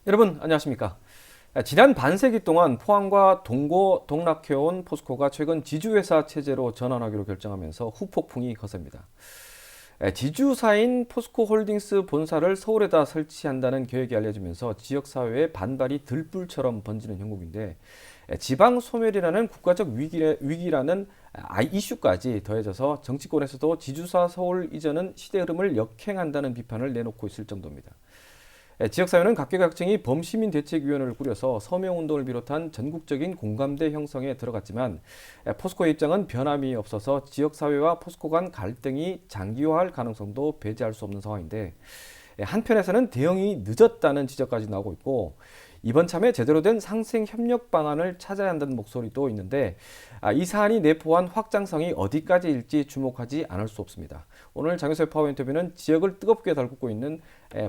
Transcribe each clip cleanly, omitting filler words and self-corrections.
여러분 안녕하십니까? 지난 반세기 동안 포항과 동고 동락해온 포스코가 최근 지주회사 체제로 전환하기로 결정하면서 후폭풍이 거셉니다. 지주사인 포스코홀딩스 본사를 서울에다 설치한다는 계획이 알려지면서 지역사회의 반발이 들불처럼 번지는 형국인데, 지방 소멸이라는 국가적 위기라는 이슈까지 더해져서 정치권에서도 지주사 서울 이전은 시대 흐름을 역행한다는 비판을 내놓고 있을 정도입니다. 지역사회는 각계각층이 범시민대책위원회를 꾸려서 서명운동을 비롯한 전국적인 공감대 형성에 들어갔지만, 포스코의 입장은 변함이 없어서 지역사회와 포스코 간 갈등이 장기화할 가능성도 배제할 수 없는 상황인데, 한편에서는 대응이 늦었다는 지적까지 나오고 있고, 이번 참에 제대로 된 상생 협력 방안을 찾아야 한다는 목소리도 있는데, 이 사안이 내포한 확장성이 어디까지일지 주목하지 않을 수 없습니다. 오늘 장효섭 파워 인터뷰는 지역을 뜨겁게 달구고 있는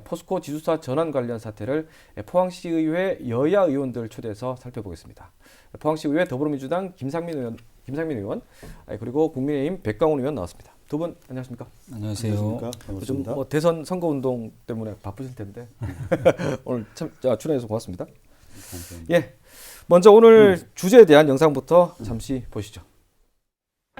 포스코 지주사 전환 관련 사태를 포항시의회 여야 의원들 초대해서 살펴보겠습니다. 포항시의회 더불어민주당 김상민 의원, 그리고 국민의힘 백강훈 의원 나왔습니다. 두 분 안녕하십니까? 안녕하세요. 요즘 대선 선거운동 때문에 바쁘실 텐데 오늘 참 출연해서 고맙습니다. 감사합니다. 예, 먼저 오늘 주제에 대한 영상부터 잠시 보시죠.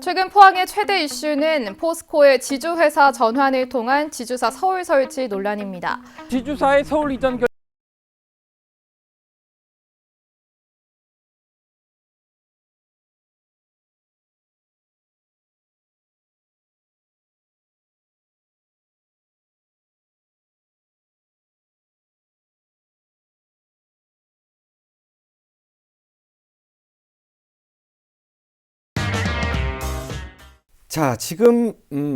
최근 포항의 최대 이슈는 포스코의 지주회사 전환을 통한 지주사 서울 설치 논란입니다. 지주사의 서울 이전 자, 지금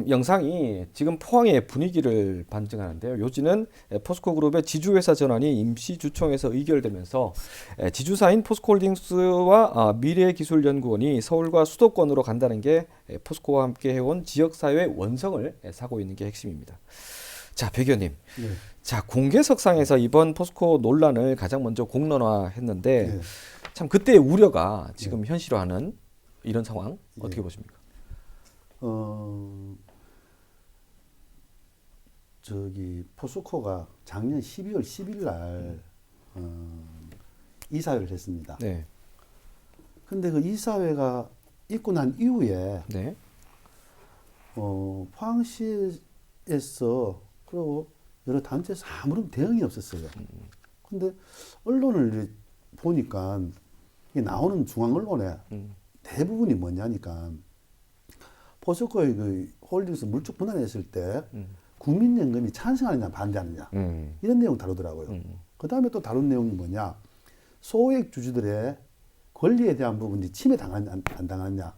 영상이 지금 포항의 분위기를 반증하는데요. 요지는 포스코 그룹의 지주회사 전환이 임시주총에서 의결되면서 지주사인 포스코홀딩스와 미래기술연구원이 서울과 수도권으로 간다는 게 포스코와 함께 해온 지역사회의 원성을 사고 있는 게 핵심입니다. 자, 백 의원님. 네. 자, 공개석상에서 이번 포스코 논란을 가장 먼저 공론화했는데, 네. 참 그때의 우려가 지금 현실화하는 이런 상황 어떻게 보십니까? 포스코가 작년 12월 10일 날 이사회를 했습니다. 네. 근데 그 이사회가 있고 난 이후에 네. 포항시에서 그리고 여러 단체에서 아무런 대응이 없었어요. 근데 언론을 보니까 이게 나오는 중앙 언론에 대부분이 뭐냐니까 포스코의 그 홀딩스 물적 분할했을 때 국민연금이 찬성하느냐 반대하느냐 이런 내용 다루더라고요. 그 다음에 또 다룬 내용이 뭐냐, 소액 주주들의 권리에 대한 부분이 침해 당하느냐 안 당하느냐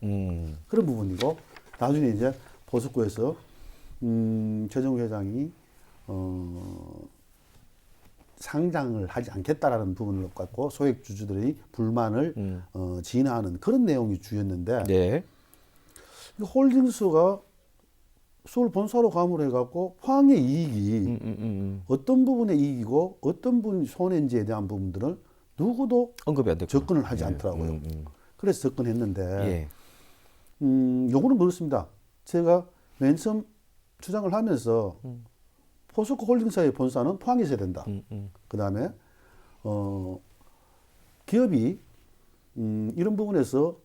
그런 부분이고, 나중에 이제 포스코에서 최정우 회장이 상장을 하지 않겠다라는 부분을 갖고 소액 주주들의 불만을 진화하는 그런 내용이 주였는데, 네. 이 홀딩스가 서울 본사로 가물해 갖고 포항의 이익이 어떤 부분의 이익이고 어떤 부분이 손해인지에 대한 부분들을 누구도 언급이 안 됐고 접근을 하지 않더라고요. 그래서 접근했는데, 예. 요거는 그렇습니다. 제가 맨 처음 주장을 하면서 포스코 홀딩사의 본사는 포항에 있어야 된다. 그 다음에 기업이 이런 부분에서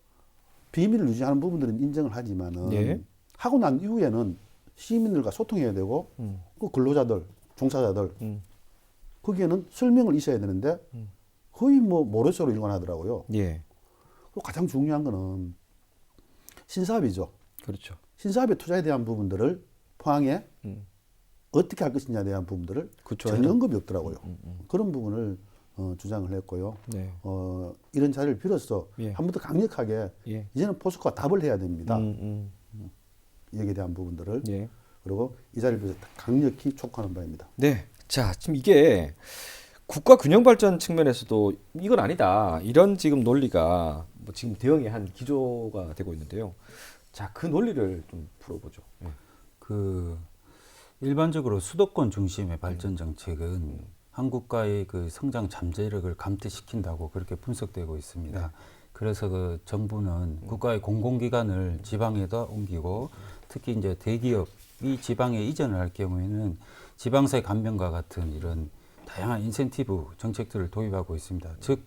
비밀을 유지하는 부분들은 인정을 하지만은, 예. 하고 난 이후에는 시민들과 소통해야 되고, 그 근로자들, 종사자들, 거기에는 설명을 있어야 되는데, 거의 뭐 모래쇼로 일관하더라고요. 예. 그리고 가장 중요한 거는 신사업이죠. 그렇죠. 신사업에 투자에 대한 부분들을 포항에 어떻게 할 것이냐에 대한 부분들을 그쵸. 전혀 언급이 없더라고요. 그런 부분을 주장을 했고요. 네. 이런 자리를 빌어서 예. 한 번 더 강력하게 예. 이제는 포스코가 답을 해야 됩니다. 여기에 대한 부분들을. 예. 그리고 이 자리를 빌어서 강력히 촉구하는 바입니다. 네. 자, 지금 이게 국가 균형 발전 측면에서도 이건 아니다, 이런 지금 논리가 뭐 지금 대응의 한 기조가 되고 있는데요. 자, 그 논리를 좀 풀어보죠. 예. 일반적으로 수도권 중심의 발전 정책은 한국가의 그 성장 잠재력을 감퇴시킨다고 그렇게 분석되고 있습니다. 네. 그래서 그 정부는 국가의 공공기관을 지방에다 옮기고, 특히 이제 대기업이 지방에 이전을 할 경우에는 지방세 감면과 같은 이런 다양한 인센티브 정책들을 도입하고 있습니다. 즉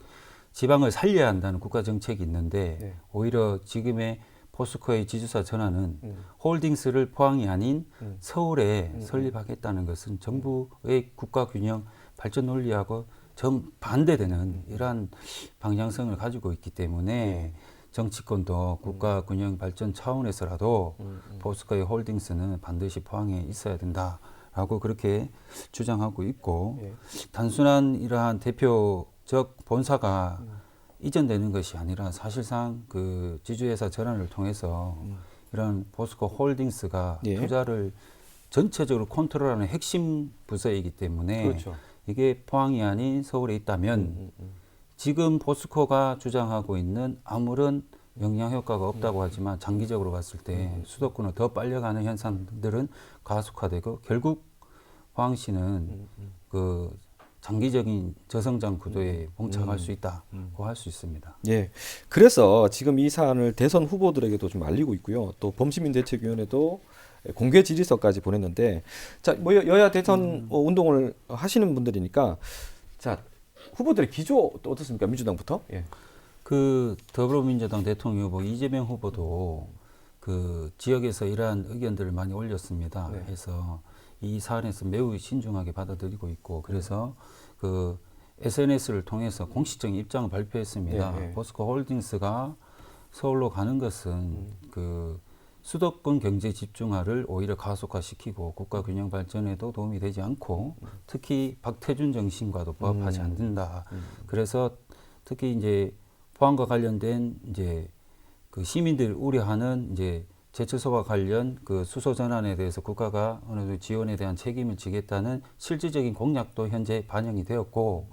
지방을 살려야 한다는 국가 정책이 있는데 네. 오히려 지금의 포스코의 지주사 전환은 홀딩스를 포항이 아닌 서울에 설립하겠다는 것은 정부의 국가 균형 발전 논리하고 정반대되는 이러한 방향성을 가지고 있기 때문에 정치권도 국가 균형 발전 차원에서라도 포스코의 홀딩스는 반드시 포항에 있어야 된다라고 그렇게 주장하고 있고 예. 단순한 이러한 대표적 본사가 이전되는 것이 아니라 사실상 그 지주회사 전환을 통해서 이런 포스코 홀딩스가 예. 투자를 전체적으로 컨트롤하는 핵심 부서이기 때문에 그렇죠. 이게 포항이 아닌 서울에 있다면 지금 포스코가 주장하고 있는 아무런 영향 효과가 없다고 하지만 장기적으로 봤을 때 수도권을 더 빨려가는 현상들은 가속화되고 결국 포항시는 그 장기적인 저성장 구도에 봉착할 수 있다고 할 수 있습니다. 예. 그래서 지금 이 사안을 대선 후보들에게도 좀 알리고 있고요. 또 범시민대책위원회도 공개 질의서까지 보냈는데, 자, 뭐 여야 대선 운동을 하시는 분들이니까, 자, 후보들의 기조 또 어떻습니까? 민주당부터? 예. 그 더불어민주당 대통령 후보 이재명 후보도 그 지역에서 이러한 의견들을 많이 올렸습니다. 네. 그래서 이 사안에서 매우 신중하게 받아들이고 있고 그래서 그 SNS를 통해서 공식적인 입장을 발표했습니다. 네, 네. 포스코 홀딩스가 서울로 가는 것은 그 수도권 경제 집중화를 오히려 가속화시키고 국가 균형 발전에도 도움이 되지 않고 특히 박태준 정신과도 부합하지 않는다. 그래서 특히 이제 포항과 관련된 이제 그 시민들이 우려하는 이제 제철소와 관련 그 수소 전환에 대해서 국가가 어느 정도 지원에 대한 책임을 지겠다는 실질적인 공약도 현재 반영이 되었고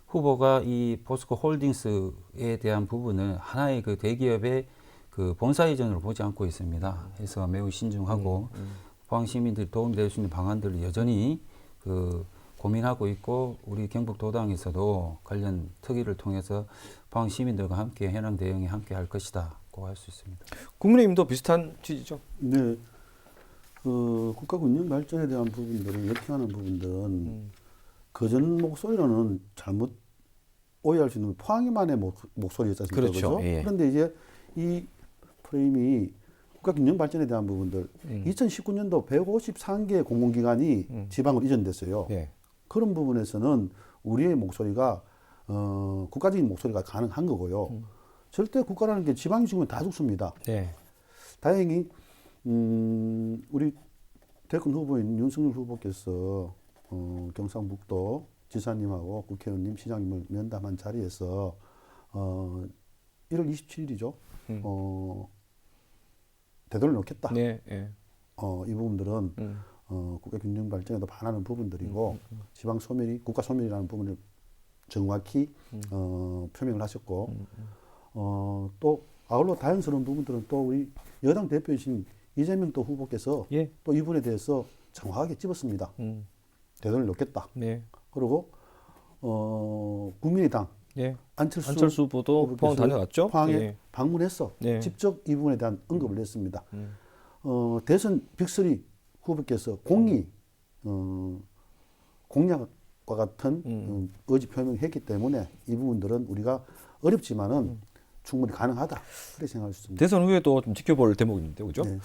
후보가 이 포스코 홀딩스에 대한 부분을 하나의 그 대기업의 그 본사 이전으로 보지 않고 있습니다. 그래서 매우 신중하고 포항 시민들이 도움될 수 있는 방안들을 여전히 그 고민하고 있고 우리 경북도당에서도 관련 특위를 통해서 포항 시민들과 함께 현황 대응에 함께 할 것이다고 할 수 있습니다. 국민의힘도 비슷한 취지죠? 네. 그 국가 균형 발전에 대한 부분들을 역행하는 부분들은 그전 목소리로는 잘못 오해할 수 있는 포항이만의 목소리였지 않습니까? 그렇죠. 그죠? 예. 그런데 이제 이 프레임이 국가 균형 발전에 대한 부분들 2019년도 153개 공공기관이 지방으로 이전됐어요. 예. 그런 부분에서는 우리의 목소리가 국가적인 목소리가 가능한 거고요. 절대 국가라는 게 지방이 죽으면 다 죽습니다. 네. 다행히 우리 대권 후보인 윤석열 후보께서 경상북도 지사님하고 국회의원님, 시장님을 면담한 자리에서 1월 27일이죠. 되돌려 놓겠다. 네. 예. 이 부분들은 국가 균형 발전에도 반하는 부분들이고 지방 소멸이 국가 소멸이라는 부분을 정확히 표명을 하셨고 또 아울러 다행스러운 부분들은 또 우리 여당 대표이신 이재명 또 후보께서 예. 또 이 부분에 대해서 정확하게 찝었습니다. 되돌려 놓겠다. 네. 그리고 국민의당 예. 안철수 후보도 후보께서 포항 다녀갔죠? 포항에 예. 방문해서 네. 직접 이 부분에 대한 언급을 했습니다. 대선 빅3 후보께서 공히 공약과 같은 의지 표명했기 때문에 이 부분들은 우리가 어렵지만은 충분히 가능하다 그렇게 생각할 수 있습니다. 대선 후에도 좀 지켜볼 대목인데, 그죠? 네.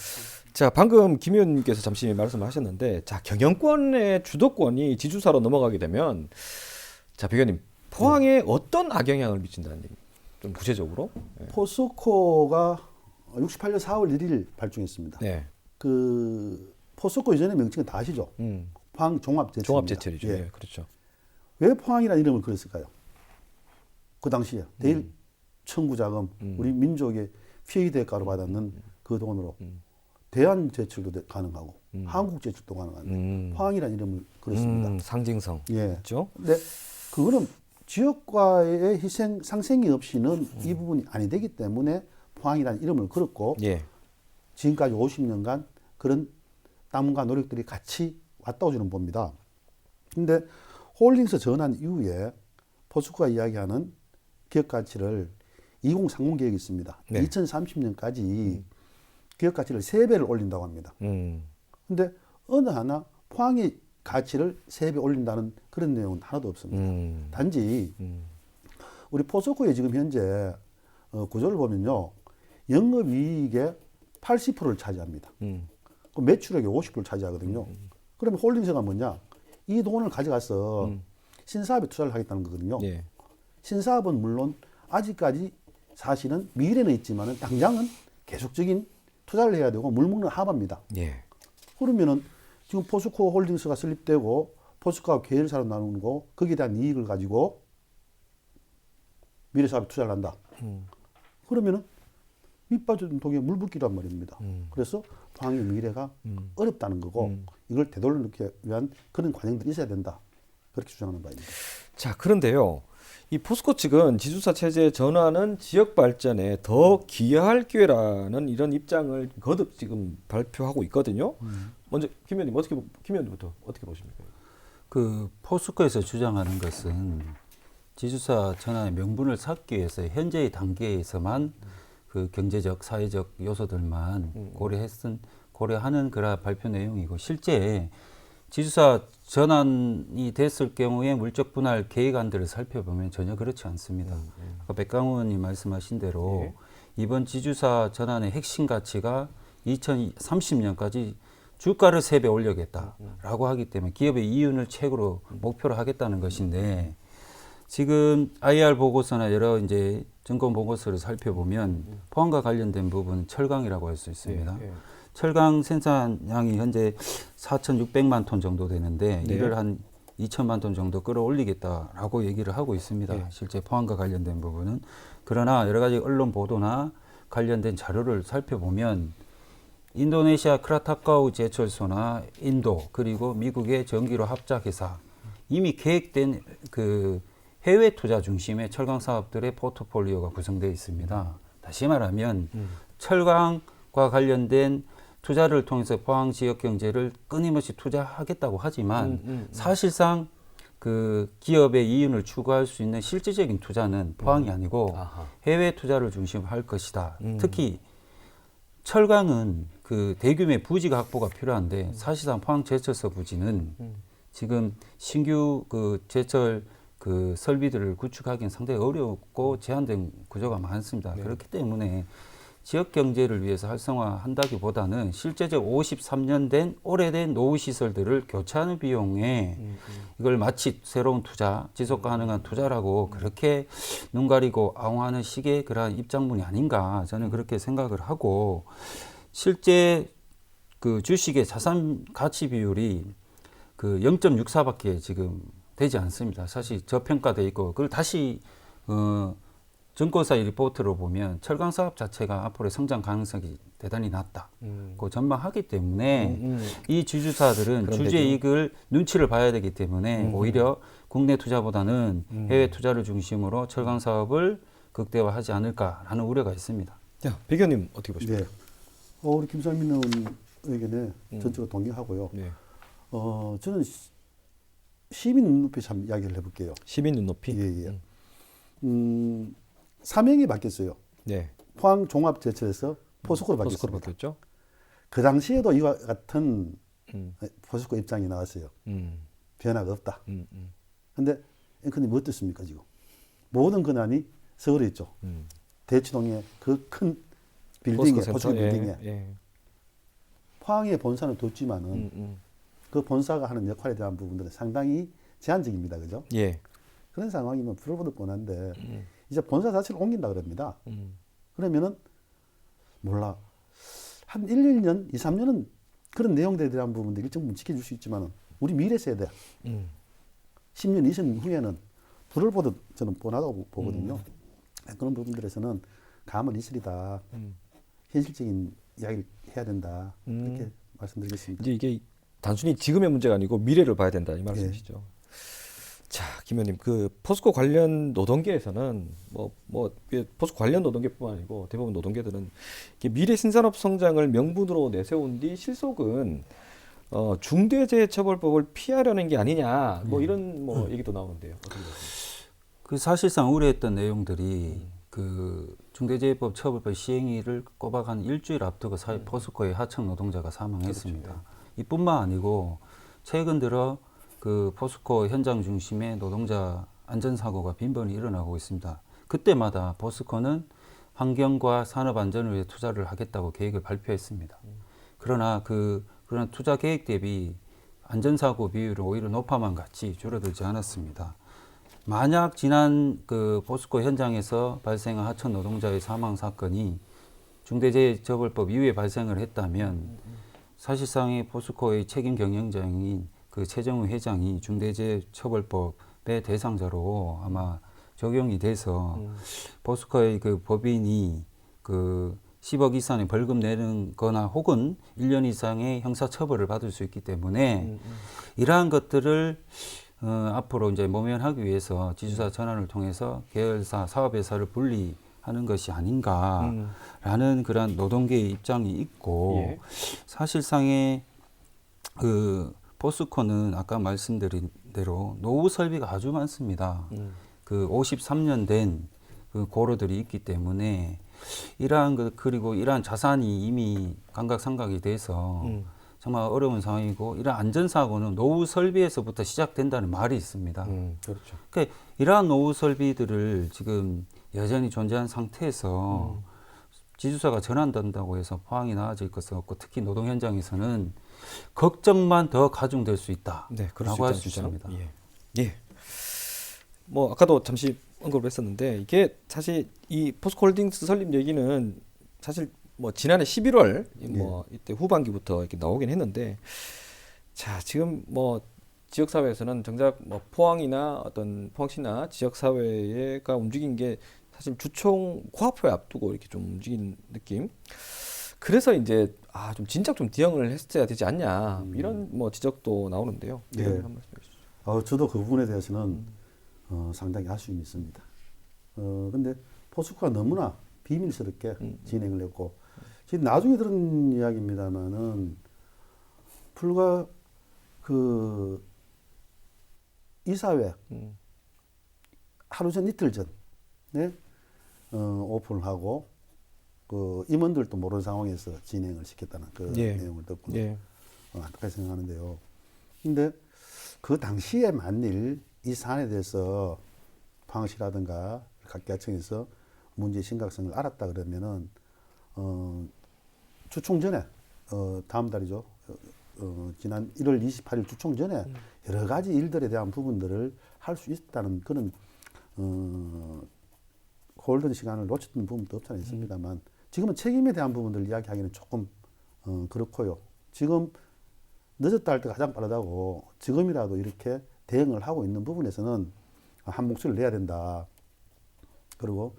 자, 방금 김 의원님께서 잠시 말씀하셨는데, 자, 경영권의 주도권이 지주사로 넘어가게 되면, 자, 배 의원님, 포항에 어떤 악영향을 미친다는 얘기? 좀 구체적으로? 네. 포스코가 68년 4월 1일 발주했습니다. 네. 그 포스코 이전의 명칭은 다 아시죠? 포항 종합제철입니다. 종합제철이죠. 예. 예, 그렇죠. 왜 포항이라는 이름을 그랬을까요? 그 당시에 대일 청구자금 우리 민족의 피해 대가로 받았는 그 돈으로 대한제철도 가능하고 한국제철도 가능한 포항이라는 이름을 그랬습니다. 상징성. 예. 그렇죠? 근데 그거는 지역과의 희생 상생이 없이는 이 부분이 아니 되기 때문에 포항이라는 이름을 걸었고 예. 지금까지 50년간 그런 땀과 노력들이 같이 왔다고 저는 봅니다. 근데 홀딩스 전환 이후에 포스코가 이야기하는 기업 가치를 2030 계획이 있습니다. 네. 2030년까지 기업 가치를 3배를 올린다고 합니다. 음. 근데 어느 하나 포항의 가치를 3배 올린다는 그런 내용은 하나도 없습니다. 단지 우리 포스코의 지금 현재 구조를 보면요. 영업이익의 80%를 차지합니다. 그 매출액의 50%를 차지하거든요. 그러면 홀딩스가 뭐냐? 이 돈을 가져가서 신사업에 투자를 하겠다는 거거든요. 예. 신사업은 물론 아직까지 사실은 미래는 있지만은 당장은 계속적인 투자를 해야 되고 물먹는 하바입니다. 예. 그러면은 지금 포스코 홀딩스가 설립되고 포스코가 계열사로 나누고 거기에 대한 이익을 가지고 미래 사업에 투자를 한다. 그러면은 밑빠진 독에 물 붓기란 말입니다. 그래서 포항의 미래가 어렵다는 거고 이걸 되돌려놓기 위한 그런 과정들이 있어야 된다. 그렇게 주장하는 바입니다. 자, 그런데요. 이 포스코 측은 지주사 체제 전환은 지역 발전에 더 기여할 기회라는 이런 입장을 거듭 지금 발표하고 있거든요. 먼저 김 의원님부터 어떻게 보십니까? 그 포스코에서 주장하는 것은 지주사 전환의 명분을 쌓기 위해서 현재의 단계에서만 그 경제적, 사회적 요소들만 고려하는 그런 발표 내용이고 실제 지주사 전환이 됐을 경우에 물적 분할 계획안들을 살펴보면 전혀 그렇지 않습니다. 아까 백강원 의원님 말씀하신 대로 예. 이번 지주사 전환의 핵심 가치가 2030년까지 주가를 3배 올려야겠다라고 하기 때문에 기업의 이윤을 최고로 목표로 하겠다는 것인데 지금 IR 보고서나 여러 이제 증권 보고서를 살펴보면 포항과 관련된 부분은 철강이라고 할 수 있습니다. 예, 예. 철강 생산량이 현재 4,600만 톤 정도 되는데 네. 이를 한 2천만 톤 정도 끌어올리겠다라고 얘기를 하고 있습니다. 네. 실제 포항과 관련된 부분은. 그러나 여러 가지 언론 보도나 관련된 자료를 살펴보면 인도네시아 크라타카우 제철소나 인도 그리고 미국의 전기로 합작회사 이미 계획된 그 해외 투자 중심의 철강 사업들의 포트폴리오가 구성되어 있습니다. 다시 말하면 철강과 관련된 투자를 통해서 포항 지역 경제를 끊임없이 투자하겠다고 하지만 사실상 그 기업의 이윤을 추구할 수 있는 실질적인 투자는 포항이 아니고 아하. 해외 투자를 중심으로 할 것이다. 특히 철강은 그 대규모의 부지가 확보가 필요한데 사실상 포항 제철소 부지는 지금 신규 그 제철 그 설비들을 구축하기는 상당히 어렵고 제한된 구조가 많습니다. 그렇기 때문에 지역 경제를 위해서 활성화한다기보다는 실제적 53년 된 오래된 노후 시설들을 교체하는 비용에 이걸 마치 새로운 투자, 지속 가능한 투자라고 그렇게 눈 가리고 아웅하는 식의 그러한 입장문이 아닌가 저는 그렇게 생각을 하고 실제 그 주식의 자산 가치 비율이 그 0.64밖에 지금 되지 않습니다. 사실 저평가돼 있고 그걸 다시 증권사 리포트로 보면 철강 사업 자체가 앞으로의 성장 가능성이 대단히 낮다. 그 전망하기 때문에 이 주주사들은 주주의 이익을 눈치를 봐야 되기 때문에 오히려 국내 투자보다는 해외 투자를 중심으로 철강 사업을 극대화하지 않을까라는 우려가 있습니다. 자, 백 의원님 어떻게 보십니까? 네. 우리 김상민 의원 의견에 전적으로 동의하고요. 네. 저는 시민 눈높이 참 이야기를 해볼게요. 시민 눈높이. 예. 사명이 바뀌었어요. 네. 포항 종합제철에서 포스코로 포스코로 바뀌었습니다. 바뀌었죠. 그 당시에도 이와 같은 포스코 입장이 나왔어요. 변화가 없다. 근데 앵커님 어떻습니까 지금? 모든 권한이 서울에 있죠. 대치동에 그 큰 빌딩에 포스코 빌딩에 예. 포항에 본사는 뒀지만은 그 본사가 하는 역할에 대한 부분들은 상당히 제한적입니다. 그죠? 예. 그런 상황이면 불보듯 뻔한데 이제 본사 자체를 옮긴다 그럽니다. 그러면은 몰라 한 1, 2년, 2, 3년은 그런 내용들에 대한 부분들 일정 부분 지켜줄 수 있지만은 우리 미래 세대 10년, 20년 후에는 불을 보듯 저는 뻔하다고 보거든요. 그런 부분들에서는 가만 있으리다. 현실적인 이야기를 해야 된다. 그렇게 말씀드리겠습니다. 이제 이게 단순히 지금의 문제가 아니고 미래를 봐야 된다 이 말씀이시죠. 자, 김 의원님, 그 포스코 관련 노동계에서는 포스코 관련 노동계뿐만 아니고 대부분 노동계들은 이게 미래 신산업 성장을 명분으로 내세운 뒤 실속은 중대재해처벌법을 피하려는 게 아니냐, 이런 얘기도 나오는데요. 어떻게 보세요? 그 사실상 우려했던 내용들이 그 중대재해법 처벌법 시행일을 꼬박 한 일주일 앞두고 포스코의 하청 노동자가 사망했습니다. 그렇죠. 이뿐만 아니고 최근 들어 그 포스코 현장 중심의 노동자 안전사고가 빈번히 일어나고 있습니다. 그때마다 포스코는 환경과 산업 안전을 위해 투자를 하겠다고 계획을 발표했습니다. 그러나 그런 투자 계획 대비 안전사고 비율은 오히려 높아만 갔지 줄어들지 않았습니다. 만약 지난 그 포스코 현장에서 발생한 하청 노동자의 사망 사건이 중대재해처벌법 이후에 발생을 했다면 사실상의 포스코의 책임 경영자인 그 최정우 회장이 중대재해처벌법의 대상자로 아마 적용이 돼서 포스코의 그 법인이 그 10억 이상의 벌금 내는 거나 혹은 1년 이상의 형사처벌을 받을 수 있기 때문에 이러한 것들을 앞으로 이제 모면하기 위해서 지주사 전환을 통해서 계열사, 사업회사를 분리하는 것이 아닌가라는 그런 노동계의 입장이 있고 예. 사실상의 그 포스코는 아까 말씀드린 대로 노후 설비가 아주 많습니다. 그 53년 된 그 고로들이 있기 때문에 이러한 것 그리고 이러한 자산이 이미 감각상각이 돼서 정말 어려운 상황이고 이러한 안전사고는 노후 설비에서부터 시작된다는 말이 있습니다. 그렇죠. 그러니까 이러한 노후 설비들을 지금 여전히 존재한 상태에서 지주사가 전환된다고 해서 포항이 나아질 것은 없고 특히 노동 현장에서는 걱정만 더 가중될 수 있다라고 네, 그럴 수 할 있다는 수 주장. 있습니다. 예. 예. 뭐 아까도 잠시 언급을 했었는데 이게 사실 이 포스코홀딩스 설립 얘기는 사실 뭐 지난해 11월 뭐 이때 후반기부터 이렇게 나오긴 했는데 자 지금 뭐 지역 사회에서는 정작 뭐 포항이나 어떤 포항시나 지역 사회가 움직인 게 사실 주총 코앞에 앞두고 이렇게 좀 움직인 느낌. 그래서 이제 좀 진작 좀 대응을 했어야 되지 않냐 이런 뭐 지적도 나오는데요. 네. 한 말씀 해주시죠. 저도 그 부분에 대해서는 상당히 아쉬움이 있습니다. 근데 포스코가 너무나 비밀스럽게 진행을 했고, 지금 나중에 들은 이야기입니다만은 불과 그 이사회 하루 전 이틀 전에 오픈을 하고 그 임원들도 모르는 상황에서 진행을 시켰다는 그 예. 내용을 듣고 예. 안타깝게 생각하는데요. 근데 그 당시에 만일 이 사안에 대해서 포항시라든가 각계하청에서 문제의 심각성을 알았다 그러면은 주총 전에 다음 달이죠. 지난 1월 28일 주총 전에 여러 가지 일들에 대한 부분들을 할 수 있다는 그런 골든 시간을 놓쳤던 부분도 없지 않아 있습니다만 지금은 책임에 대한 부분들을 이야기하기는 조금 그렇고요. 지금 늦었다 할 때 가장 빠르다고 지금이라도 이렇게 대응을 하고 있는 부분에서는 한 목소리를 내야 된다. 그리고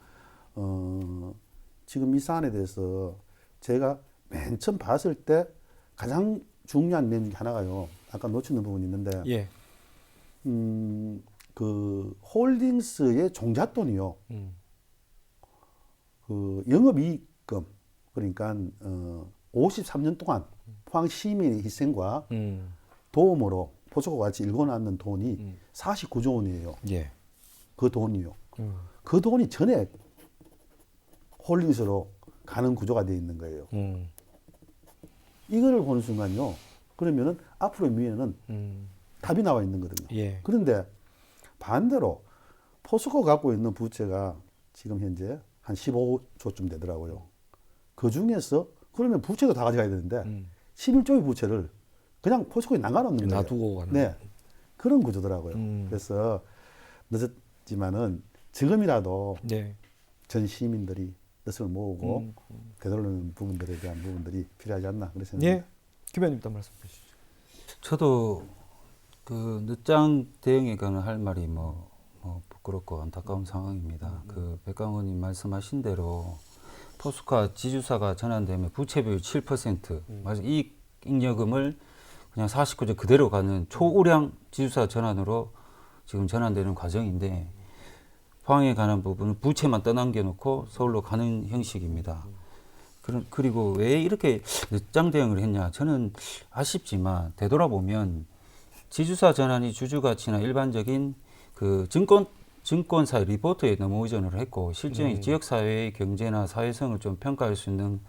지금 이 사안에 대해서 제가 맨 처음 봤을 때 가장 중요한 내용 중 하나가요. 아까 놓치는 부분이 있는데 예. 그 홀딩스의 종잣돈이요. 그 영업이익금 그러니까 53년 동안 포항 시민의 희생과 도움으로 포스코가 같이 일궈놨는 돈이 49조 원이에요. 예. 그 돈이요. 그 돈이 전액 홀딩스로 가는 구조가 되어 있는 거예요. 이거를 보는 순간요. 그러면은 앞으로 미래는 답이 나와 있는 거거든요. 예. 그런데 반대로 포스코가 갖고 있는 부채가 지금 현재 한 15조쯤 되더라고요. 그 중에서 그러면 부채도 다 가져가야 되는데 11조의 부채를 그냥 포스코에 나가놓는 거예요. 놔두고 가는. 네. 그런 구조더라고요. 그래서 늦었지만은 지금이라도 네. 전 시민들이 뜻을 모으고 되돌리는 부분들에 대한 부분들이 필요하지 않나 그런 생각입니다. 예. 김현님도 말씀해 주시죠. 저도 그 늦장 대응에 관한 할 말이 뭐 부끄럽고 안타까운 상황입니다. 그 백강원님 말씀하신 대로 포스코와 지주사가 전환되면 부채비율 7%, 이익 잉여금을 그냥 49조 그대로 가는 초우량 지주사 전환으로 지금 전환되는 과정인데 포항에 관한 부분은 부채만 떠넘겨 놓고 서울로 가는 형식입니다. 그리고 왜 이렇게 늦장 대응을 했냐? 저는 아쉽지만 되돌아보면 지주사 전환이 주주가치나 일반적인 그 증권사 리포트에 너무 의존을 했고 실제 지역사회의 경제나 사회성을 좀 평가할 수 있는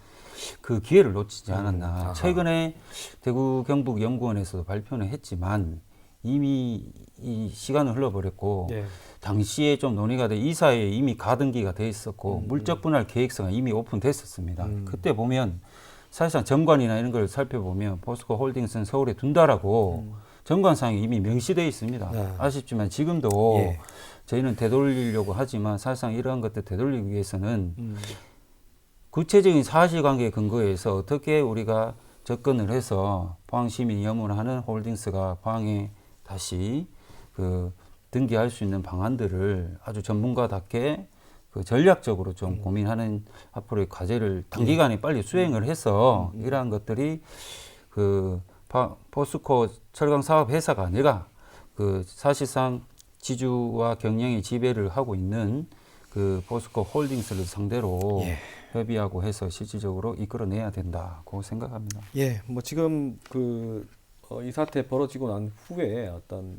그 기회를 놓치지 아하. 않았나. 최근에 대구 경북 연구원에서도 발표는 했지만 이미 이 시간은 흘러버렸고 예. 당시에 좀 논의가 돼 이사회에 이미 가등기가 돼 있었고 물적 분할 계획서가 이미 오픈됐었습니다. 그때 보면 사실상 정관이나 이런 걸 살펴보면 포스코 홀딩스는 서울에 둔다라고 정관상에 이미 명시되어 있습니다. 네. 아쉽지만 지금도 예. 저희는 되돌리려고 하지만 사실상 이러한 것들 되돌리기 위해서는 구체적인 사실관계에 근거해서 어떻게 우리가 접근을 해서 포항시민이 염원하는 홀딩스가 포항에 다시 그 등기할 수 있는 방안들을 아주 전문가답게 그 전략적으로 좀 고민하는 앞으로의 과제를 단기간에 빨리 수행을 해서 이러한 것들이 그 포스코 철강 사업 회사가 아니라 그 사실상 지주와 경영의 지배를 하고 있는 그 포스코 홀딩스를 상대로 예. 협의하고 해서 실질적으로 이끌어내야 된다고 생각합니다. 예, 뭐 지금 이 사태 벌어지고 난 후에 어떤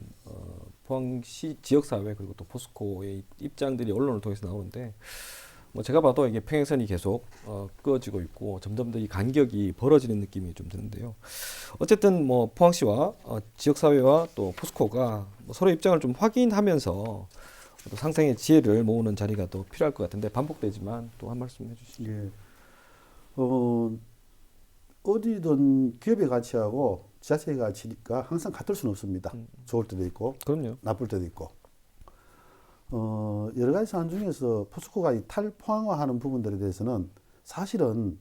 포항시 지역사회 그리고 또 포스코의 입장들이 언론을 통해서 나오는데 뭐 제가 봐도 이게 평행선이 계속 끄어지고 있고 점점 더 이 간격이 벌어지는 느낌이 좀 드는데요. 어쨌든 뭐 포항시와 지역사회와 또 포스코가 뭐 서로 입장을 좀 확인하면서 또 상생의 지혜를 모으는 자리가 더 필요할 것 같은데 반복되지만 또 한 말씀 해주시죠. 예. 어디든 기업의 가치하고 지자체의 가치가 항상 같을 수는 없습니다. 좋을 때도 있고 그럼요. 나쁠 때도 있고. 여러 가지 사안 중에서 포스코가 이 탈포항화하는 부분들에 대해서는 사실은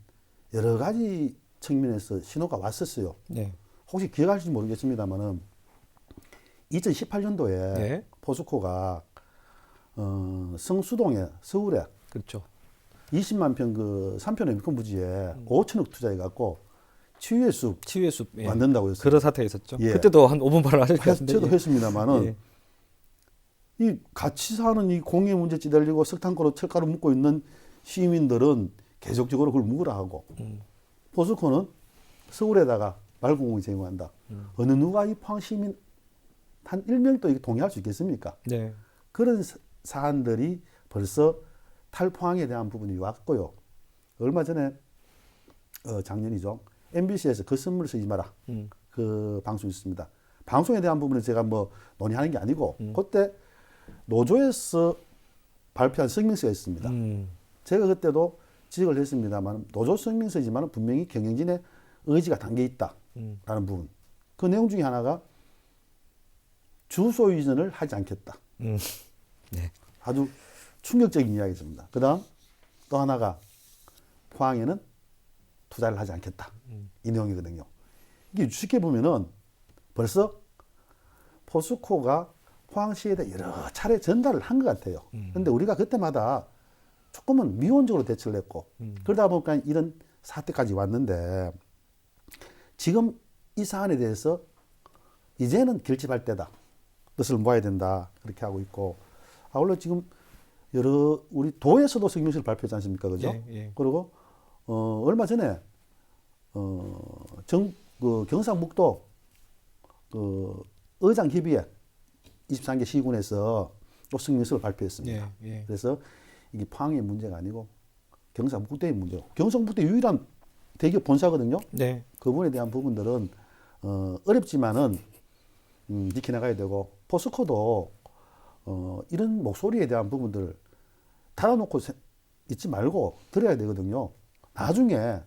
여러 가지 측면에서 신호가 왔었어요. 네. 혹시 기억하실지 모르겠습니다만은 2018년도에 네. 포스코가 성수동에 서울에 그렇죠. 20만 평 그 3편 엠컨 부지에 5천억 투자해 갖고 치유의 숲 치유의 숲 예. 만든다고 했어요. 그런 사태가 있었죠. 예. 그때도 한 5분 발언 하실 것 같은데. 저도 했습니다만은 예. 이 같이 사는 이 공해 문제 찌달리고 석탄가루, 철가루 묻고 있는 시민들은 계속적으로 그걸 묵으라 하고 포스코는 서울에다가 말공공이 제공한다. 어느 누가 이 포항 시민 한 1명도 이게 동의할 수 있겠습니까? 네. 그런 사안들이 벌써 탈포항에 대한 부분이 왔고요. 얼마 전에 작년이죠. MBC에서 그 선물 쓰지 마라. 그 방송이 있습니다. 방송에 대한 부분은 제가 뭐 논의하는 게 아니고 그때 노조에서 발표한 성명서가 있습니다. 제가 그때도 지적을 했습니다만 노조 성명서지만 분명히 경영진의 의지가 담겨 있다라는 부분. 그 내용 중에 하나가 주소 이전을 하지 않겠다. 네. 아주 충격적인 이야기입니다. 그 다음 또 하나가 포항에는 투자를 하지 않겠다. 이 내용이거든요. 이게 쉽게 보면은 벌써 포스코가 포항시에 대해 여러 차례 전달을 한 것 같아요. 그런데 우리가 그때마다 조금은 미온적으로 대처를 했고 그러다 보니까 이런 사태까지 왔는데 지금 이 사안에 대해서 이제는 결집할 때다. 뜻을 모아야 된다. 그렇게 하고 있고 아울러 지금 여러 우리 도에서도 성명서를 발표했지 않습니까? 그죠? 예, 예. 그리고 얼마 전에 그 경상북도 그 의장협의회 23개 시군에서 또 성명서를 발표했습니다. 예, 예. 그래서 이게 포항의 문제가 아니고 경상북도의 문제고 경상북도 유일한 대기업 본사거든요. 네. 그 부분에 대한 부분들은 어렵지만은 지켜나가야 되고 포스코도 이런 목소리에 대한 부분들 달아놓고 있지 말고 들어야 되거든요. 나중에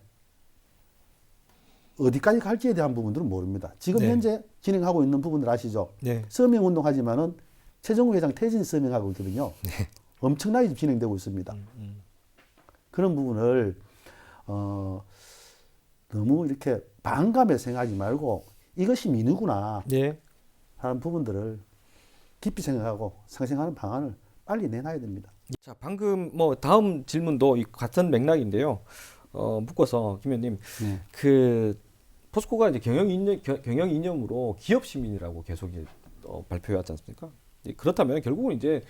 어디까지 갈지에 대한 부분들은 모릅니다. 지금 네. 현재 진행하고 있는 부분들 아시죠? 네. 서명운동 하지만은 최정우 회장 퇴진 서명하고 있거든요. 엄청나게 진행되고 있습니다. 그런 부분을 너무 이렇게 반감에 생각하지 말고 이것이 민우구나 예. 하는 부분들을 깊이 생각하고 상생하는 방안을 빨리 내놔야 됩니다. 자, 방금 뭐 다음 질문도 이 같은 맥락인데요. 묶어서 김 의원님, 네. 그 포스코가 이제 경영 이념으로 기업 시민이라고 계속 발표해 왔지 않습니까? 그렇다면 결국은 이제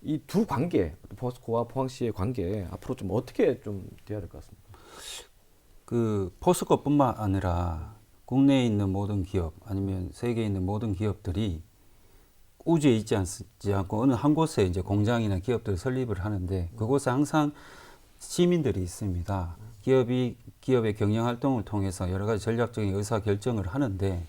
이 두 관계, 포스코와 포항시의 관계 앞으로 좀 어떻게 좀 돼야 될 것 같습니까? 그 포스코뿐만 아니라 국내에 있는 모든 기업 아니면 세계에 있는 모든 기업들이 우주에 있지 않고 어느 한 곳에 이제 공장이나 기업들을 설립을 하는데 그곳에 항상 시민들이 있습니다. 기업의 경영 활동을 통해서 여러 가지 전략적인 의사 결정을 하는데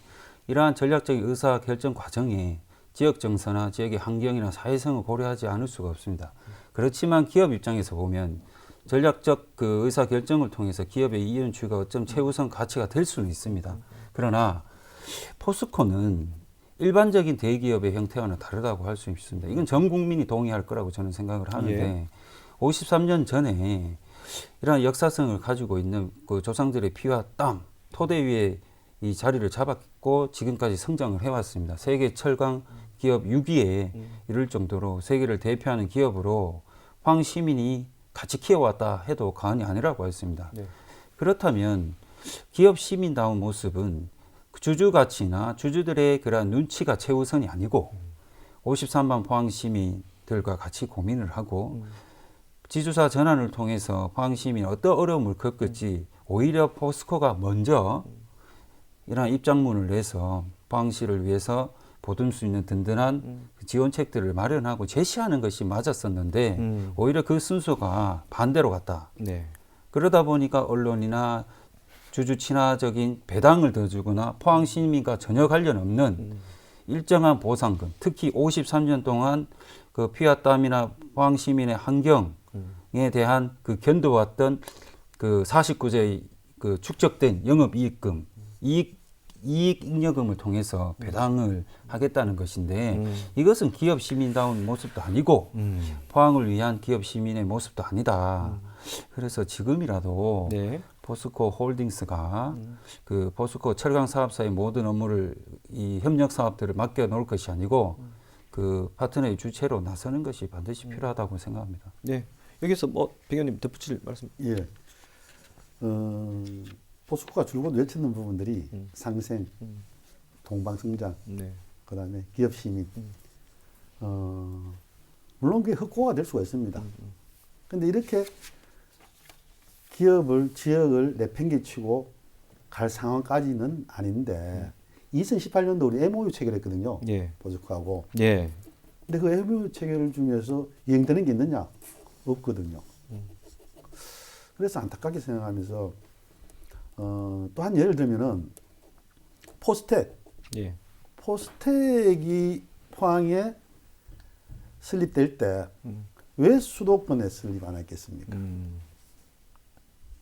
이러한 전략적인 의사 결정 과정에 지역 정서나 지역의 환경이나 사회성을 고려하지 않을 수가 없습니다. 그렇지만 기업 입장에서 보면 전략적 그 의사 결정을 통해서 기업의 이윤 추구가 어쩜 최우선 가치가 될 수는 있습니다. 그러나 포스코는 일반적인 대기업의 형태와는 다르다고 할 수 있습니다. 이건 전 국민이 동의할 거라고 저는 생각을 하는데 예. 53년 전에 이러한 역사성을 가지고 있는 그 조상들의 피와 땀, 토대 위에 이 자리를 잡았고 지금까지 성장을 해왔습니다. 세계 철강 기업 6위에 이를 정도로 세계를 대표하는 기업으로 황 시민이 같이 키워왔다 해도 과언이 아니라고 했습니다. 네. 그렇다면 기업 시민다운 모습은 주주 가치나 주주들의 그러한 눈치가 최우선이 아니고 53만 포항 시민들과 같이 고민을 하고 지주사 전환을 통해서 포항 시민이 어떤 어려움을 겪을지 오히려 포스코가 먼저 이러한 입장문을 내서 포항시를 위해서 보듬 수 있는 든든한 지원책들을 마련하고 제시하는 것이 맞았었는데 오히려 그 순서가 반대로 갔다. 네. 그러다 보니까 언론이나 주주 친화적인 배당을 더 주거나 포항 시민과 전혀 관련 없는 일정한 보상금, 특히 53년 동안 그 피와 땀이나 포항 시민의 환경에 대한 그 견뎌왔던 그 49조의 그 축적된 영업이익금, 이익잉여금을 통해서 배당을 하겠다는 것인데 이것은 기업 시민다운 모습도 아니고 포항을 위한 기업 시민의 모습도 아니다. 그래서 지금이라도 네. 포스코 홀딩스가 그 포스코 철강 사업사의 모든 업무를 이 협력 사업들을 맡겨 놓을 것이 아니고 그 파트너의 주체로 나서는 것이 반드시 필요하다고 생각합니다. 네. 여기서 뭐 백의원님 덧붙일 말씀. 예. 포스코가 줄곧 외치는 부분들이 상생, 동방성장, 네. 그다음에 기업 시민. 물론 그게 흑고가 될 수가 있습니다. 근데 이렇게 기업을, 지역을 내팽개치고 갈 상황까지는 아닌데 2018년도 우리 MOU 체결했거든요. 예. 포스코하고. 예. 근데 그 MOU 체결 중에서 이행되는 게 있느냐? 없거든요. 그래서 안타깝게 생각하면서 또 한 예를 들면은 포스텍. 예. 포스텍이 포항에 설립될 때 왜 수도권에 설립 안 했겠습니까?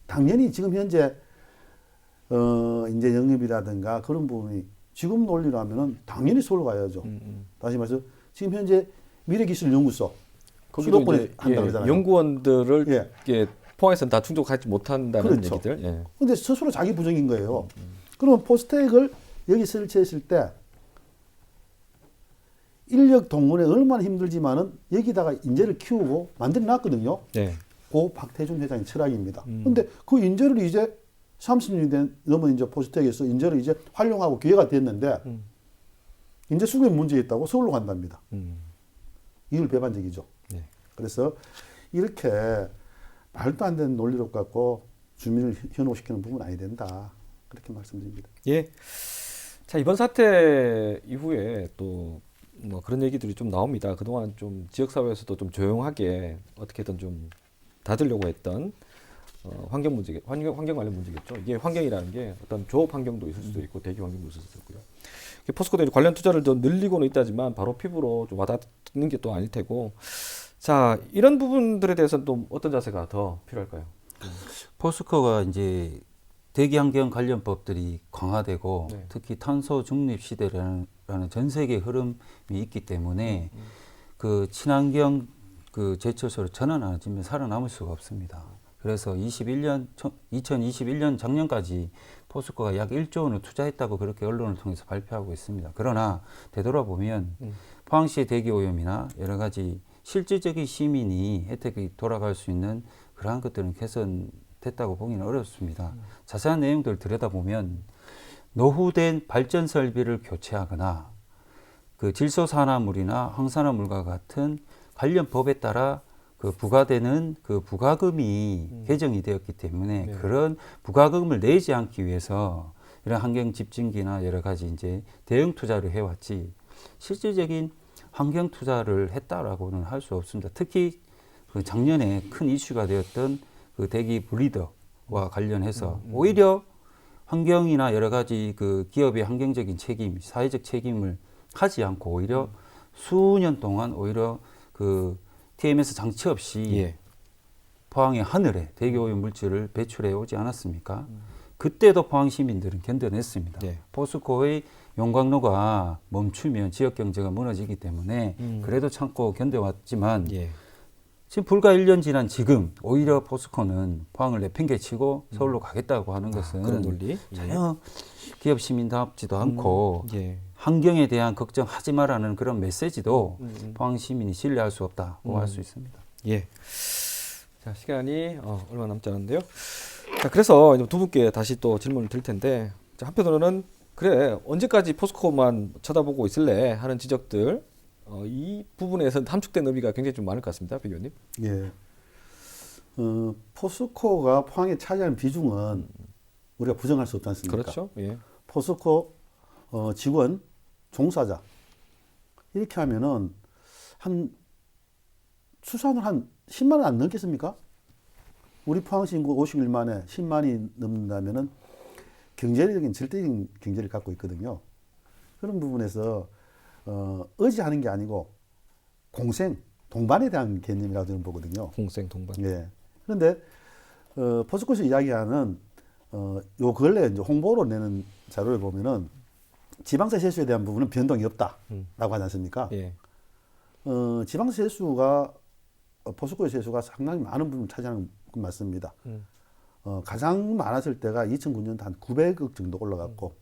당연히 지금 현재 이제 영업이라든가 그런 부분이 지금 논리라면은 당연히 서울 가야죠. 다시 말해서 지금 현재 미래기술연구소 거기도 수도권에 이제 한다 그러잖아요. 연구원들을 예. 이게 포항에서는 다 충족하지 못한다는 그렇죠. 얘기들. 예. 근데 스스로 자기 부정인 거예요. 그러면 포스텍을 여기 설치했을 때 인력 동원에 얼마나 힘들지만은 여기다가 인재를 키우고 만들어 놨거든요. 네. 고 박태준 회장의 철학입니다. 근데 그 인재를 이제 30년 넘은 이제 포스텍에서 인재를 이제 활용하고 기회가 됐는데 인재 수급에 문제 있다고 서울로 간답니다. 이율 배반적이죠. 네. 그래서 이렇게 말도 안 되는 논리로 갖고 주민을 현혹시키는 부분은 아니 된다. 그렇게 말씀드립니다. 예. 자, 이번 사태 이후에 또 뭐 그런 얘기들이 좀 나옵니다. 그동안 좀 지역사회에서도 좀 조용하게 어떻게든 좀 닫으려고 했던 환경 문제, 환경 관련 문제겠죠. 이게 환경이라는 게 어떤 조업 환경도 있을 수도 있고 대기 환경도 있을 수도 있고요. 포스코도 관련 투자를 더 늘리고는 있다지만 바로 피부로 좀 와닿는 게 또 아닐 테고. 자, 이런 부분들에 대해서는 또 어떤 자세가 더 필요할까요? 포스코가 이제 대기환경 관련 법들이 강화되고 네. 특히 탄소 중립 시대라는 전 세계 흐름이 있기 때문에 그 친환경 그 제철소로 전환하지면 살아남을 수가 없습니다. 그래서 2021년 작년까지 포스코가 약 1조 원을 투자했다고 그렇게 언론을 통해서 발표하고 있습니다. 그러나 되돌아보면 포항시의 대기 오염이나 여러 가지 실질적인 시민이 혜택이 돌아갈 수 있는 그러한 것들은 개선됐다고 보기는 어렵습니다. 자세한 내용들을 들여다보면 노후된 발전 설비를 교체하거나 그 질소산화물이나 황산화물과 같은 관련 법에 따라 그 부과되는 그 부과금이 개정이 되었기 때문에 네. 그런 부과금을 내지 않기 위해서 이런 환경 집중기나 여러 가지 이제 대응 투자를 해왔지 실질적인 환경 투자를 했다라고는 할 수 없습니다. 특히 그 작년에 큰 이슈가 되었던 그 대기 분리더 관련해서 오히려 환경이나 여러 가지 그 기업의 환경적인 책임, 사회적 책임을 하지 않고 오히려 수년 동안 오히려 그 TMS 장치 없이 예. 포항의 하늘에 대기오염 물질을 배출해 오지 않았습니까? 그때도 포항 시민들은 견뎌냈습니다. 예. 포스코의 용광로가 멈추면 지역 경제가 무너지기 때문에 그래도 참고 견뎌왔지만 예. 지금 불과 1년 지난 지금 오히려 포스코는 포항을 내팽개치고 서울로 가겠다고 하는 것은 그런 논리. 전혀 기업 시민답지도 않고 예. 환경에 대한 걱정하지 마라는 그런 메시지도 포항 시민이 신뢰할 수 없다고 할 수 있습니다. 예. 자, 시간이 얼마 남지 않았는데요. 자, 그래서 이제 두 분께 다시 또 질문을 드릴 텐데, 자, 한편으로는 그래 언제까지 포스코만 쳐다보고 있을래 하는 지적들, 이 부분에서 함축된 의미가 굉장히 좀 많을 것 같습니다, 배 의원님. 예. 포스코가 포항에 차지하는 비중은 우리가 부정할 수 없지 않습니까? 그렇죠. 예. 포스코 직원, 종사자 이렇게 하면은 한 추산을 한 10만 원 안 넘겠습니까? 우리 포항시 인구 50일 만에 10만이 넘는다면은 경제적인 절대적인 경제를 갖고 있거든요. 그런 부분에서 의지하는 게 아니고 공생, 동반에 대한 개념이라고 저는 보거든요. 공생 동반. 예. 그런데 포스코에서 이야기하는 요 근래 이제 홍보로 내는 자료를 보면은 지방세 세수에 대한 부분은 변동이 없다라고 하지 않습니까? 예. 지방세 세수가 포스코의 세수가 상당히 많은 부분을 차지하는 건 맞습니다. 가장 많았을 때가 2009년도 한 900억 정도 올라갔고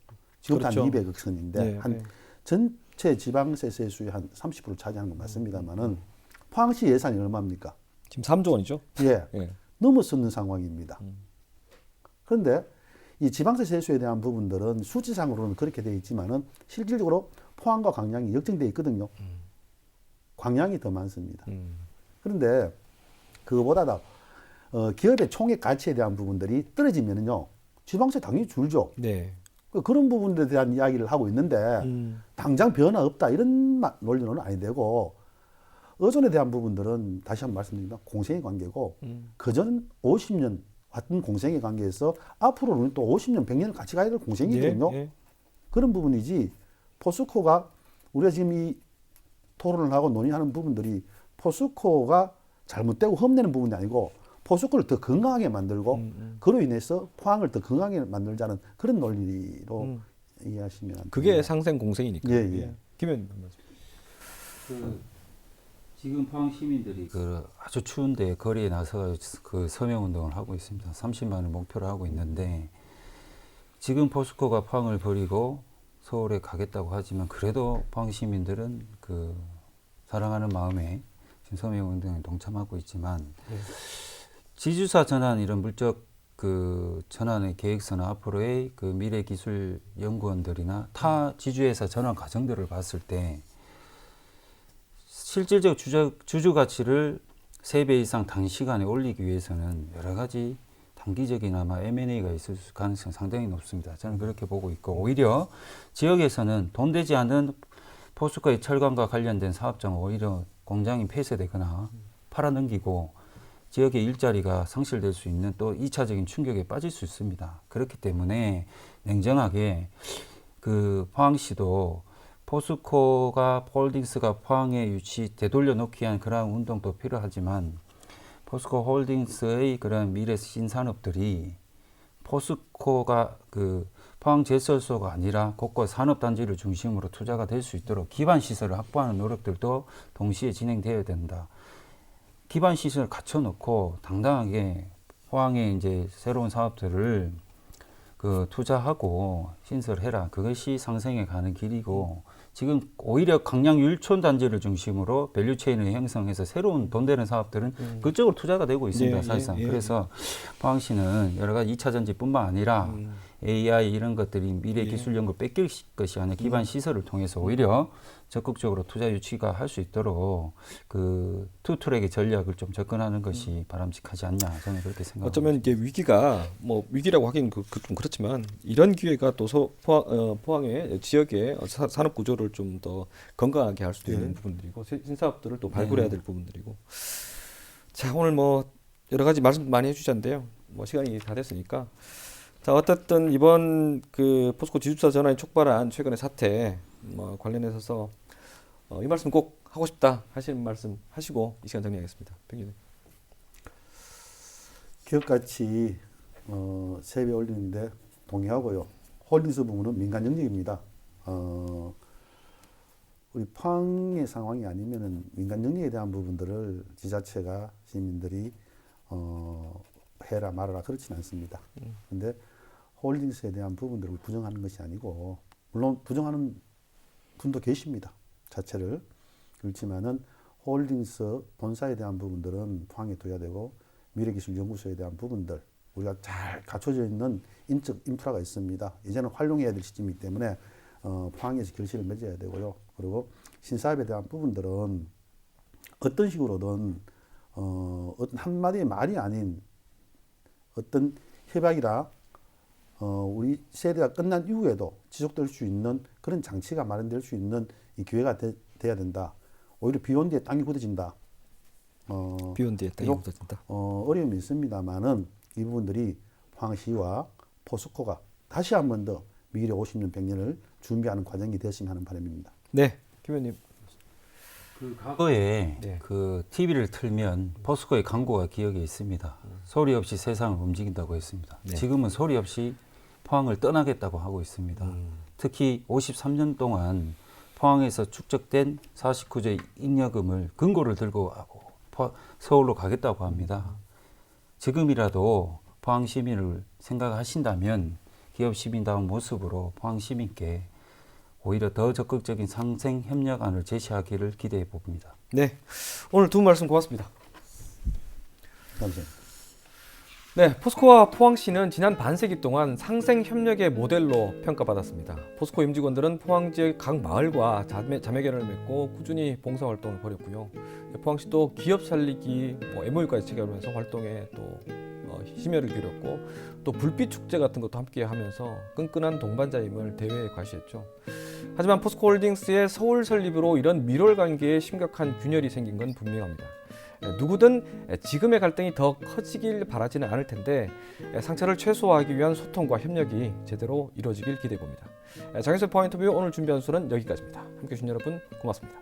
지금도 그렇죠. 한 200억 선인데 네, 한 네. 전체 지방세 세수의 한 30% 차지하는 건 맞습니다만은 포항시 예산이 얼마입니까? 지금 3조 원이죠. 예, 예. 넘어서는 상황입니다. 그런데 이 지방세 세수에 대한 부분들은 수치상으로는 그렇게 되어 있지만은 실질적으로 포항과 광양이 역정되어 있거든요. 광양이 더 많습니다. 그런데 그거보다 더 기업의 총액 가치에 대한 부분들이 떨어지면은요, 지방세 당연히 줄죠. 네. 그런 부분들에 대한 이야기를 하고 있는데 당장 변화 없다 이런 논리는 아니 되고 어존에 대한 부분들은 다시 한번 말씀드리면 공생의 관계고 그전 50년 왔던 공생의 관계에서 앞으로는 또 50년, 100년을 같이 가야 될 공생이거든요. 예. 예. 그런 부분이지 포스코가 우리가 지금 이 토론을 하고 논의하는 부분들이 포스코가 잘못되고 험내는 부분이 아니고 포스코를 더 건강하게 만들고 그로 인해서 포항을 더 건강하게 만들자는 그런 논리로 이해하시면 안 그게 됩니다. 상생 공생이니까. 예, 예. 김 의원님 한 말씀. 지금 포항 시민들이 그 아주 추운데 거리에 나서 그 서명 운동을 하고 있습니다. 30만을 목표로 하고 있는데 지금 포스코가 포항을 버리고 서울에 가겠다고 하지만 그래도 포항 시민들은 그 사랑하는 마음에 지금 서명 운동에 동참하고 있지만 지주사 전환 이런 물적 그 전환의 계획서나 앞으로의 그 미래 기술 연구원들이나 타 지주회사 전환 과정들을 봤을 때 실질적 주주 가치를 3배 이상 단시간에 올리기 위해서는 여러 가지 단기적이나마 M&A가 있을 가능성이 상당히 높습니다. 저는 그렇게 보고 있고 오히려 지역에서는 돈 되지 않은 포스코의 철강과 관련된 사업장은 오히려 공장이 폐쇄되거나 팔아넘기고 지역의 일자리가 상실될 수 있는 또 2차적인 충격에 빠질 수 있습니다. 그렇기 때문에 냉정하게 그 포항시도 포스코가 홀딩스가 포항에 유치 되돌려 놓기 위한 그러한 운동도 필요하지만 포스코 홀딩스의 그런 미래 신산업들이 포스코가 그 포항 제철소가 아니라 곳곳 산업단지를 중심으로 투자가 될 수 있도록 기반 시설을 확보하는 노력들도 동시에 진행되어야 된다. 기반 시설을 갖춰놓고 당당하게 포항에 이제 새로운 사업들을 그 투자하고 신설해라. 그것이 상생에 가는 길이고 지금 오히려 광양 율촌 단지를 중심으로 밸류체인을 형성해서 새로운 돈 되는 사업들은 그쪽으로 투자가 되고 있습니다. 예, 사실상. 예, 예. 그래서 포항시는 여러 가지 2차 전지뿐만 아니라 AI 이런 것들이 미래 기술 연구 뺏길 것이 아니라 기반 시설을 통해서 오히려 적극적으로 투자 유치가 할 수 있도록 그 투트랙의 전략을 좀 접근하는 것이 바람직하지 않냐 저는 그렇게 생각합니다. 어쩌면 이게 위기가 뭐 위기라고 하긴 좀 그렇지만 이런 기회가 또 포항의 지역의 산업 구조를 좀 더 건강하게 할 수도 있는 부분들이고 신사업들을 또 발굴해야 될 부분들이고 자 오늘 뭐 여러 가지 말씀 많이 해주셨는데요. 뭐 시간이 다 됐으니까 자 어쨌든 이번 그 포스코 지주사 전환이 촉발한 최근의 사태 뭐 관련해서 이 말씀 꼭 하고 싶다 하시는 말씀 하시고 이 시간 정리하겠습니다. 평균님. 기업가치 세배 올리는데 동의하고요. 홀딩스 부분은 민간 영역입니다. 우리 포항의 상황이 아니면은 민간 영역에 대한 부분들을 지자체가 시민들이 해라 말아라 그렇지는 않습니다. 근데 홀딩스에 대한 부분들을 부정하는 것이 아니고 물론 부정하는 분도 계십니다. 자체를. 그렇지만은 홀딩스 본사에 대한 부분들은 포항에 둬야 되고 미래기술연구소에 대한 부분들 우리가 잘 갖춰져 있는 인적 인프라가 있습니다. 이제는 활용해야 될 시점이기 때문에 포항에서 결실을 맺어야 되고요. 그리고 신사업에 대한 부분들은 어떤 식으로든 어떤 한마디의 말이 아닌 어떤 협약이라 우리 세대가 끝난 이후에도 지속될 수 있는 그런 장치가 마련될 수 있는 이 기회가 돼야 된다. 오히려 비온 뒤에 땅이 굳어진다. 비온 뒤에 땅이 굳어진다. 어려움이 있습니다만은 이 부분들이 포항시와 포스코가 다시 한 번 더 미래 50년, 100년을 준비하는 과정이 되었으면 하는 바람입니다. 네, 김 의원님. 그 과거에 네. 그 TV를 틀면 포스코의 광고가 기억에 있습니다. 소리 없이 세상을 움직인다고 했습니다. 네. 지금은 소리 없이 포항을 떠나겠다고 하고 있습니다. 특히 53년 동안 포항에서 축적된 49조 잉여금을 금고를 들고 서울로 가겠다고 합니다. 지금이라도 포항 시민을 생각하신다면 기업 시민다운 모습으로 포항 시민께 오히려 더 적극적인 상생 협력안을 제시하기를 기대해 봅니다. 네, 오늘 두 분 말씀 고맙습니다. 감사합니다. 네, 포스코와 포항시는 지난 반세기 동안 상생 협력의 모델로 평가받았습니다. 포스코 임직원들은 포항 지역 각 마을과 자매결연을 맺고 꾸준히 봉사활동을 벌였고요. 포항시도 기업 살리기 MOU까지 체결하면서 활동에 또 심혈을 기울였고 또 불빛 축제 같은 것도 함께 하면서 끈끈한 동반자임을 대회에 과시했죠. 하지만 포스코홀딩스의 서울 설립으로 이런 밀월 관계에 심각한 균열이 생긴 건 분명합니다. 누구든 지금의 갈등이 더 커지길 바라지는 않을 텐데 상처를 최소화하기 위한 소통과 협력이 제대로 이루어지길 기대해 봅니다. 장윤수의 포항 인터뷰 오늘 준비한 수는 여기까지입니다. 함께해 주신 여러분 고맙습니다.